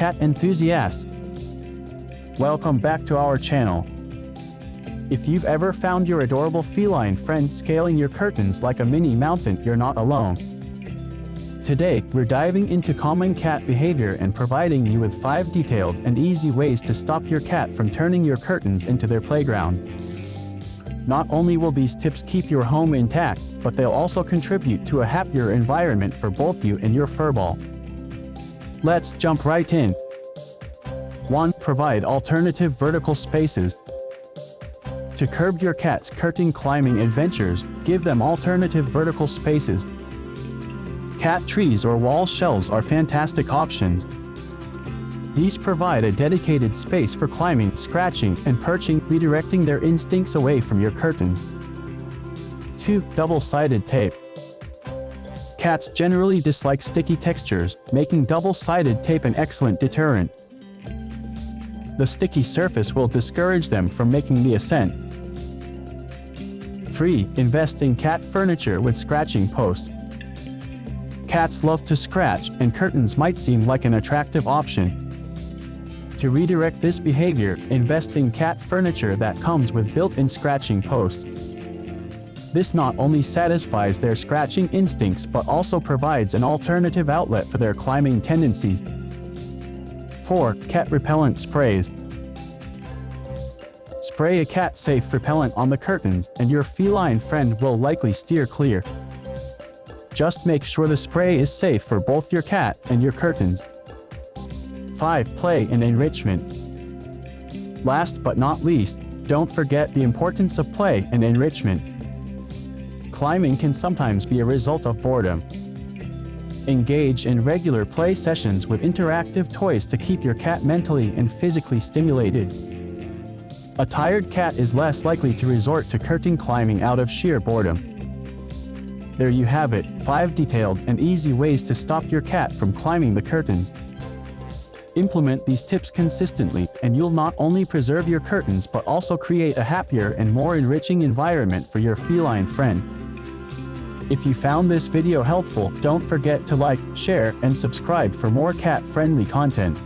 cat enthusiasts. Welcome back to our channel. If you've ever found your adorable feline friend scaling your curtains like a mini mountain, you're not alone. Today, we're diving into common cat behavior and providing you with 5 detailed and easy ways to stop your cat from turning your curtains into their playground. Not only will these tips keep your home intact, but they'll also contribute to a happier environment for both you and your furball. Let's jump right in. 1. Provide alternative vertical spaces. To curb your cat's curtain climbing adventures, give them alternative vertical spaces. Cat trees or wall shelves are fantastic options. These provide a dedicated space for climbing, scratching, and perching, redirecting their instincts away from your curtains. 2. Double-sided tape. Cats generally dislike sticky textures, making double-sided tape an excellent deterrent. The sticky surface will discourage them from making the ascent. 3. Invest in cat furniture with scratching posts. Cats love to scratch, and curtains might seem like an attractive option. To redirect this behavior, invest in cat furniture that comes with built-in scratching posts. This not only satisfies their scratching instincts but also provides an alternative outlet for their climbing tendencies. 4. Cat repellent sprays. Spray a cat-safe repellent on the curtains, and your feline friend will likely steer clear. Just make sure the spray is safe for both your cat and your curtains. 5. Play and enrichment. Last but not least, don't forget the importance of play and enrichment. Climbing can sometimes be a result of boredom. Engage in regular play sessions with interactive toys to keep your cat mentally and physically stimulated. A tired cat is less likely to resort to curtain climbing out of sheer boredom. There you have it, 5 detailed and easy ways to stop your cat from climbing the curtains. Implement these tips consistently, and you'll not only preserve your curtains but also create a happier and more enriching environment for your feline friend. If you found this video helpful, don't forget to like, share, and subscribe for more cat-friendly content.